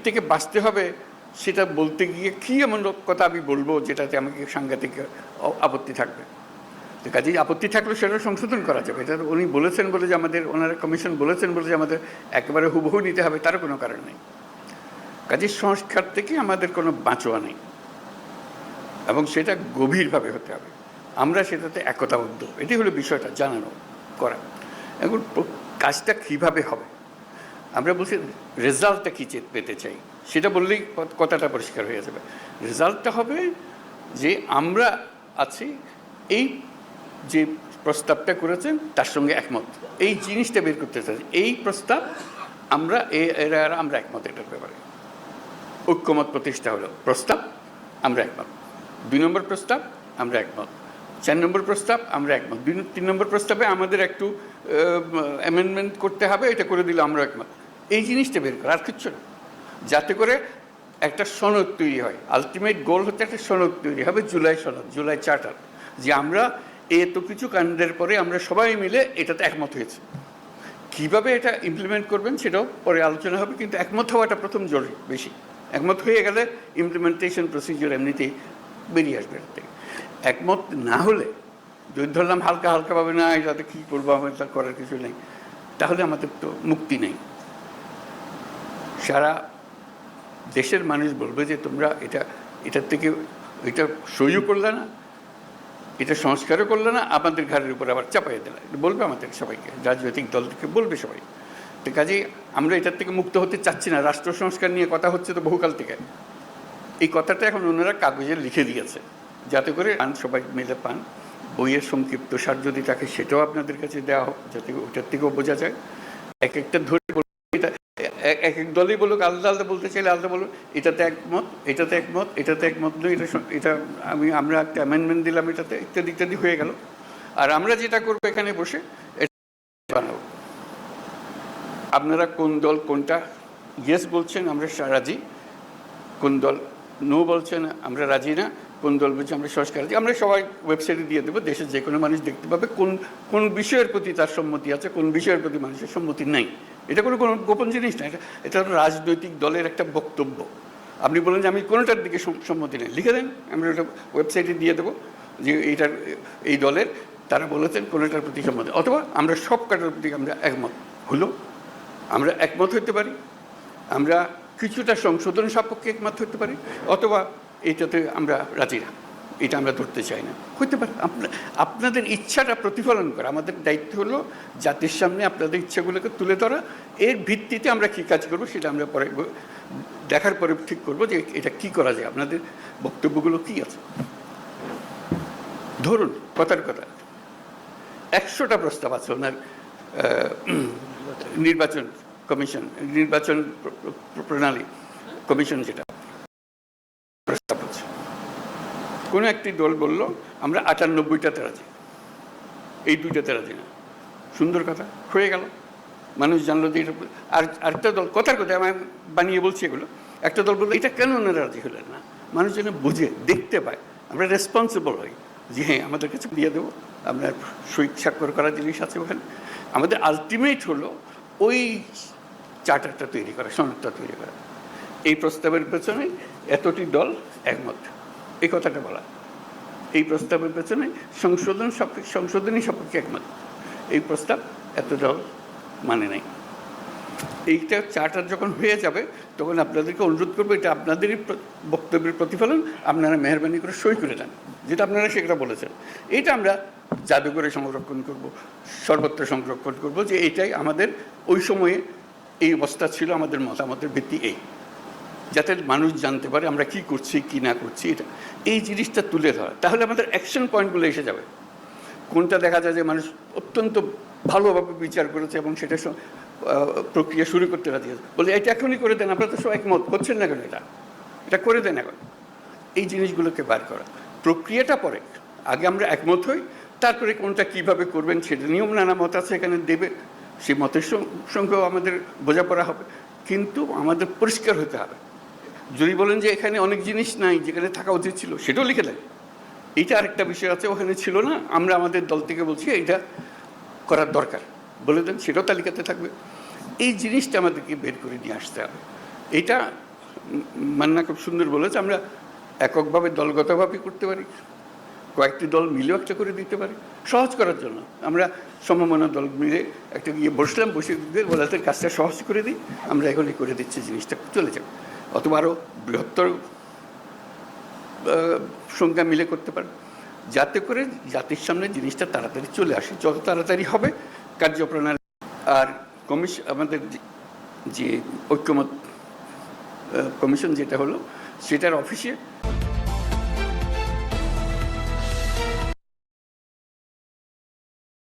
থেকে বাঁচতে হবে সেটা বলতে গিয়ে কী এমন কথা আমি বলবো যেটাতে আমাকে সাংঘাতিক আপত্তি থাকবে। তো কাজেই আপত্তি থাকলে সেটা সংশোধন করা যাবে। এটা উনি বলেছেন বলে যে আমাদের, ওনারা কমিশন বলেছেন বলে যে আমাদের একেবারে হুবহু নিতে হবে তার কোনো কারণ নেই। কাজেই সংস্কার থেকে আমাদের কোনো বাঁচোয়া নেই এবং সেটা গভীরভাবে হতে হবে। আমরা সেটাতে একতাবদ্ধ, এটি হলো বিষয়টা জানানো করা। এখন কাজটা কীভাবে হবে, আমরা বলছি রেজাল্টটা কী পেতে চাই, সেটা বললেই কথাটা পরিষ্কার হয়ে যাবে। রেজাল্টটা হবে যে আমরা আছি, এই যে প্রস্তাবটা করেছেন তার সঙ্গে একমত, এই জিনিসটা বের করতে চাই। এই প্রস্তাব আমরা আমরা একমত, এটার ব্যাপারে ঐক্যমত প্রতিষ্ঠা হলো। প্রস্তাব আমরা একমত, 2 নম্বর প্রস্তাব আমরা একমত, 4 নম্বর প্রস্তাব আমরা একমত, 3 নম্বর প্রস্তাবে আমাদের একটু অ্যামেন্ডমেন্ট করতে হবে, এটা করে দিলে আমরা একমত। এই জিনিসটা বের করা, আর কিচ্ছু না, যাতে করে একটা সনদ তৈরি হয়। আলটিমেট গোল হচ্ছে একটা সনদ তৈরি হবে, জুলাই সনদ, জুলাই চার্টার, যে আমরা এত কিছু কাণ্ডের পরে আমরা সবাই মিলে এটাতে একমত হয়েছে। কীভাবে এটা ইমপ্লিমেন্ট করবেন সেটাও পরে আলোচনা হবে, কিন্তু একমত হওয়াটা প্রথম জরুরি বেশি। একমত হয়ে গেলে ইমপ্লিমেন্টেশন প্রসিডিওর এমনিতেই বেরিয়ে আসবে। এর থেকে একমত না হলে, যদি ধরলাম হালকা হালকাভাবে না এটাতে কী করবো, আমাদের তা করার কিছু নেই, তাহলে আমাদের তো মুক্তি নেই। সারা দেশের মানুষ বলবে যে তোমরা এটার থেকে এটা সইও করলে না, এটা সংস্কারও করলে না, আমাদের ঘাড়ের উপর আবার চাপাই দিলে, বলবে আমাদের সবাইকে, রাজনৈতিক দল থেকে বলবে সবাই। তো কাজেই আমরা এটার থেকে মুক্ত হতে চাচ্ছি না। রাষ্ট্র সংস্কার নিয়ে কথা হচ্ছে তো বহুকাল থেকে, এই কথাটা এখন ওনারা কাগজে লিখে দিয়েছে যাতে করে সবাই মিলে পান। বইয়ের সংক্ষিপ্ত সার যদি থাকে সেটাও আপনাদের কাছে দেওয়া হোক, যাতে ওটার থেকেও বোঝা যায়। এক একটা ধরে এটা এক এক দলই বলুক, আলাদা আলাদা বলতে চাইলে আলাদা বলুক, এটাতে একমত, এটাতে একমত, এটাতে একমত নয়, এটা আমরা একটা অ্যামেন্ডমেন্ট দিলাম এটাতে, ইত্যাদি ইত্যাদি হয়ে গেল। আর আমরা যেটা করবো এখানে বসে বানাবো। আপনারা কোন দল কোনটা ইয়েস বলছেন আমরা রাজি, কোন দল নো বলছেন আমরা রাজি না, কোন দল বলছে আমরা সংস্কার রাজি, আমরা সবাই ওয়েবসাইটে দিয়ে দেবো। দেশের যে কোনো মানুষ দেখতে পাবে কোন কোন বিষয়ের প্রতি তার সম্মতি আছে, কোন বিষয়ের প্রতি মানুষের সম্মতি নেই। এটা কোনো গোপন জিনিস না, এটা রাজনৈতিক দলের একটা বক্তব্য। আপনি বলেন যে আমি কোনোটার দিকে সম্মতি নেই, লিখে দেন, আমরা ওটা ওয়েবসাইটে দিয়ে দেবো যে এইটার এই দলের তারা বলেছেন কোনোটার প্রতি সম্মতি, অথবা আমরা সব কাটার প্রতি আমরা একমত হলো। আমরা একমত হতে পারি, আমরা কিছুটা সংশোধন সাপেক্ষে একমত হতে পারি, অথবা এইটাতে আমরা রাজি না, এটা আমরা ধরতে চাই না, হতে পারে। আপনাদের ইচ্ছাটা প্রতিফলন করা আমাদের দায়িত্ব হলো, জাতির সামনে আপনাদের ইচ্ছাগুলোকে তুলে ধরা। এর ভিত্তিতে আমরা কী কাজ করবো সেটা আমরা পরে দেখার পরে ঠিক করবো যে এটা কি করা যায়, আপনাদের বক্তব্যগুলো কী আছে। ধরুন কথার কথা 100টা প্রস্তাব আছে ওনার নির্বাচন কমিশন, নির্বাচন প্রণালী কমিশন, যেটা প্রস্তাব আছে। কোনো একটি দল বলল আমরা 98টাতে রাজি, এই 2টাতে রাজি না। সুন্দর কথা, হয়ে গেল, মানুষ জানলো যে এটা। আর আরেকটা দল, কথার কথা আমি বানিয়ে বলছি এগুলো, একটা দল বললো এটা কেন ওনারা রাজি হলেন না। মানুষ যেন বুঝে দেখতে পায়, আমরা রেসপন্সিবল হই যে হ্যাঁ আমাদের কাছে দিয়ে দেবো, আমরা সই স্বাক্ষর করার জিনিস আছে ওখানে। আমাদের আলটিমেট হলো ওই চার্টারটা তৈরি করা, সনদটা তৈরি করা। এই প্রস্তাবের পেছনে এতটি দল একমত, এই কথাটা বলা। এই প্রস্তাবের পেছনে সংশোধনী সাপেক্ষে একমত, এই প্রস্তাব এত দল মানে নাই। এইটা চার্টার যখন হয়ে যাবে তখন আপনাদেরকে অনুরোধ করবো, এটা আপনাদেরই বক্তব্যের প্রতিফলন, আপনারা মেহরবানি করে সই করে দেন, যেটা আপনারা সেটা বলেছেন। এটা আমরা জাদুঘরে সংরক্ষণ করব, সর্বত্র সংরক্ষণ করব, যে এইটাই আমাদের ওই সময়ে এই অবস্থা ছিল, আমাদের মতামতের ভিত্তি এই, যাতে মানুষ জানতে পারে আমরা কি করছি কি না করছি। এটা এই জিনিসটা তুলে ধরা, তাহলে আমাদের অ্যাকশন পয়েন্টগুলো এসে যাবে। কোনটা দেখা যায় যে মানুষ অত্যন্ত ভালোভাবে বিচার করেছে এবং সেটা প্রক্রিয়া শুরু করতে রাজি আছে, বলে এটা এখনই করে দেন, আপনারা তো সব একমত করছেন না কেন, এটা করে দেন এখন। এই জিনিসগুলোকে বার করা, প্রক্রিয়াটা পরে, আগে আমরা একমত হই, তারপরে কোনটা কিভাবে করবেন সেটা নিয়ম নানা মত আছে এখানে দেবে, সেই মতের সঙ্গেও আমাদের বোঝাপড়া হবে, কিন্তু আমাদের পরিষ্কার হতে হবে। যদি বলেন যে এখানে অনেক জিনিস নাই যেখানে থাকা উচিত ছিল, সেটাও লিখে দেন। এইটা আরেকটা বিষয় আছে ওখানে ছিল না, আমরা আমাদের দল থেকে বলছি এইটা করার দরকার, বলে দেন, সেটাও তালিকাতে থাকবে। এই জিনিসটা আমাদেরকে বের করে নিয়ে আসতে হবে। এটা মান্না খুব সুন্দর বলেছে, আমরা এককভাবে দলগতভাবে করতে পারি, কয়েকটি দল মিলেও একটা করে দিতে পারি সহজ করার জন্য। আমরা সমমনা দল মিলে একটা গিয়ে বসলাম, বসে দিয়ে বলাতে কাজটা সহজ করে দিই, আমরা এখনই করে দিচ্ছি, জিনিসটা চলে যাবে। অথবা আরও বৃহত্তর সংখ্যা মিলে করতে পারে, যাতে করে জাতির সামনে জিনিসটা তাড়াতাড়ি চলে আসে, যত তাড়াতাড়ি হবে কার্যপ্রণালী। আর আমাদের যে ঐক্যমত কমিশন যেটা হলো, সেটার অফিসে